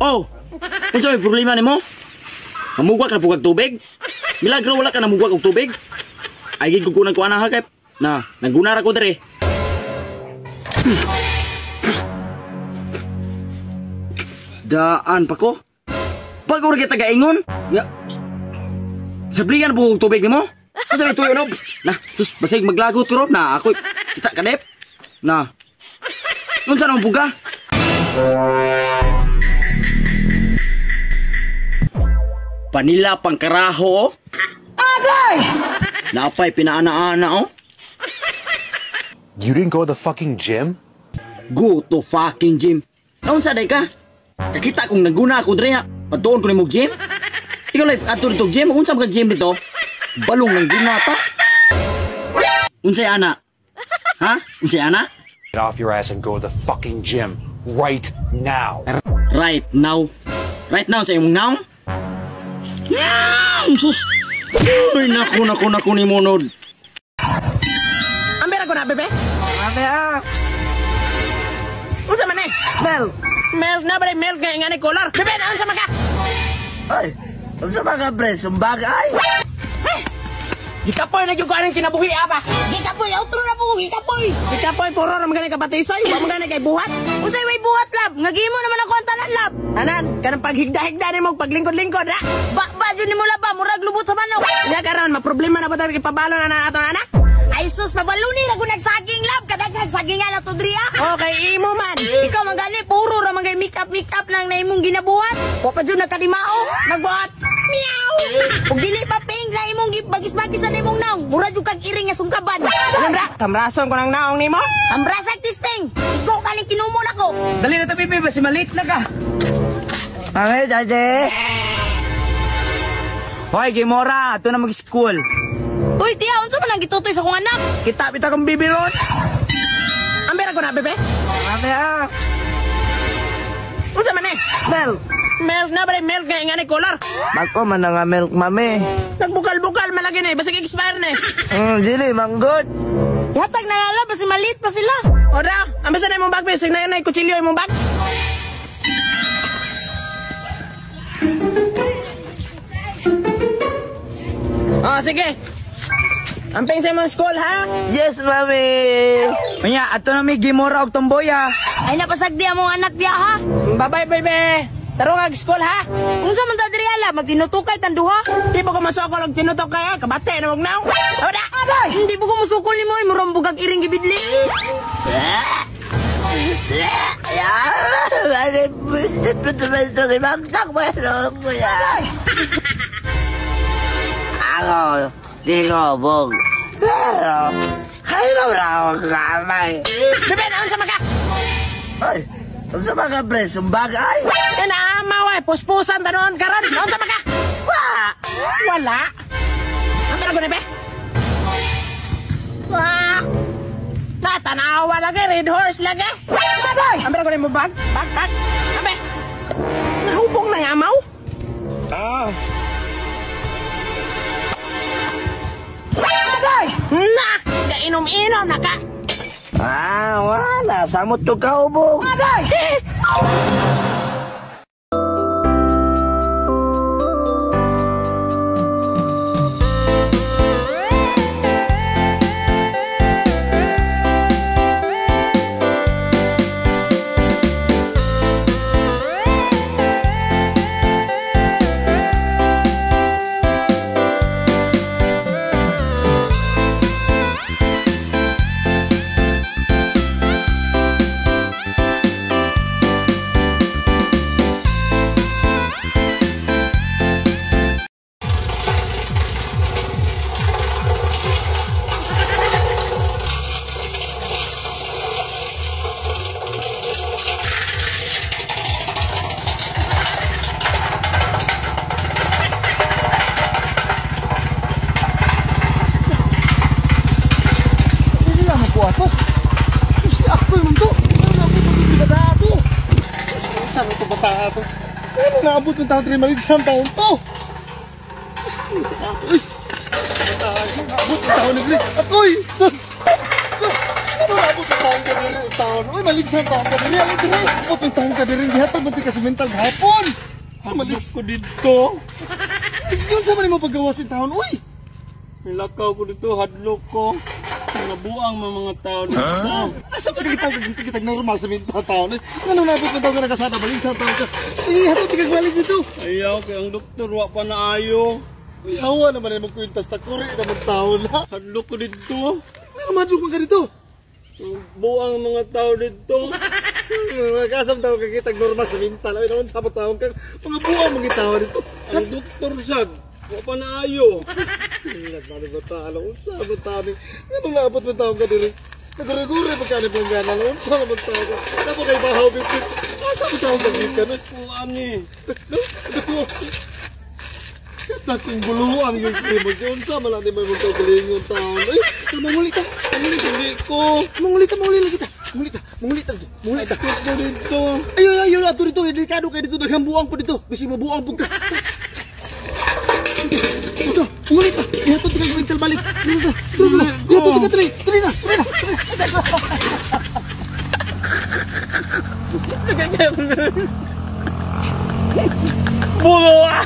Oh, kung saan may problema ni mo? Namugwak na pugag tubig? Milagro wala ka namugwak og tubig? Ay gigugunan ko ana hakep. Na, nagunara ko dere. Daan pa ko. Bago ra kita gaingon. Ya. Sablihan po og tubig nimo? Asa may tuyo no? Na, sus basig maglagot ko ro na ako kita kadep. Na. Unsa nang buga? Panila pangkaraho. Agay! Napay pinaana-ana oh. You didn't go to the fucking gym? Go to fucking gym. Naon sa day ka? Kakita kong naguna ako dre ha. Patuon ko ni mo gym. Ikaw lang ato dito gym. Unsa ka gym dito? Balong nang ginata. Unsay ana? Ha? Unsay ana? Get off your ass and go to the fucking gym right now. Right now. Right now sa imong naong? Sus! Uy, naku ni Monod. Ambil ako na, bebe? Bebe, unsa man eh? Mel. Mel, na ba Mel kaya nga ni color? Bebe, na unsa man ka? Ay, unsa man ka, pre? Sumbagay? Gikapoy na yung kuha ng kinabuhi, apa? Gikapoy, outro na po, gikapoy. Gikapoy, puro na magana ka batisay, huwag magana kay buhat. Usay way buhat, lab. Ngagimo naman ako ang tanan, lab. Anan, kanang paghigda-higda ni mo, paglingkod-lingkod, ha? Ba dyan ni mo, lab, ba? Murag lubot sa manok. Nga karon, maproblema na ba tayo kipabalo na ato, ana? Ay, sus, mabaluni na kung nagsaging, lab. Kadaghag sagingan na to, Dria. Okay, imo man. Ikaw, manggani, puro ramang kay make-up lang na imong ginabuhat. Wapa dyan nagkadimao. Nagbuhat. Meow! Ug dili pa ping na imong bagis-bagis na imong naong. Mura jud kag iring nga sungkaban. Alam kamrason ko ng naong nimo? Ambrasag tisting. Igo kaning kinumon ako. Dali na to, pipi. Basi malit na ka. Okay, Daddy. Hoy, Gimora. Ito na mag-school. Uy, tiya, unsa man ang gitutoy sa akong anak? Kita kong bibiron. Ambil ako na, bebe? Mami, Unsa man eh? Mel. Mel, na ba Mel kaya nga ni color? Bako man nga milk, mami. Nagbukal-bukal malagi na eh, basig expire na eh. Dili, manggod. Hatag na lala, basi maliit pa sila. O da, ambasa na imong bag, basig na yun na kutsilyo imong bag. Oh, sige. Amping sa imong school, ha? Yes, mami. Manya, ato na may Gimora og tomboya. Ay napasagdi among anak diya ha. Bye-bye, bebe. Tarong ag school, ha? Unsa man ta diri ala magtinutukay tan duha? Di ba ko masukol og tinutok kaya? Kabate na wag naong. Oda! Hindi po ko musukol ni mo, murang bugag iring gibidli. Ako, di ko bog. Pero, kayo na ako kamay. Bebe, naon sa maka? Ay, ang sa mga pre, sumbagay. Inaamaw eh, puspusan tanon karon. Naon sa maka? Wala. Ambil ako, bebe. Natanawa lagi, red horse lagi. Ambil ako na mo bag. Bag. Ambil. Nahubong na nga, amaw. Na! Gainom-inom na ka! Wala. Samot to ka, ubog. Ano naabot ng taon rin mag-exam taon to? Uy! Naabot ng taon nagli. Akoy! Ano naabot yung taon ka diri taon? Uy, maligsan taon ka diri. Ano diri? Abot yung taon ka diri. Gihatod man ti ka mental hapon. Hadlok ko dito. Yun sa man mo paggawas yung taon. Uy! Nilakaw ko dito, hadlok ko. Nabuang mga tao dito. Asa pa kita normal sa mental taon? Ano naabot yung taon ka nakasada? Maligsan taon ka. Uy, hatod ti ka balik dito. Ayaw, kaya ang doktor, wa pa na ayo. Uy, hawa naman ay magkwintas ta. Kuri naman taon na. Hadlok ko dito. Ano madlok ka dito? Buang mga tao dito. Kasam tao ka kitag normal sa mental. Ay, naman sabot taon ka. Mga buwan mga tao dito. Ang doktor, sad, wa pa na ayo. Nagmano ba taon? Alam sa sabot taon eh. Ano naabot mo taon ka diri? Nagure-gure pagkano pong gana. Alam sa naman taon ka. Napo kay bahaw bipit. Asa mo taon ka dito? Kuan ni. Dating buluan yung krimo. Yun sa malani may mga galing yung taon. Ay, manguli ka. Hindi ko. Manguli lagi ta. Manguli ta. Hadlok ko dito. Ay, ato dito. Delikado kayo dito. Daghang buwang po dito. Bisi mabuwang po ka. Ito, manguli ta. Ihatod ka ng mental balik. Ihatod ka, Trey. Dali na. Bulo ah!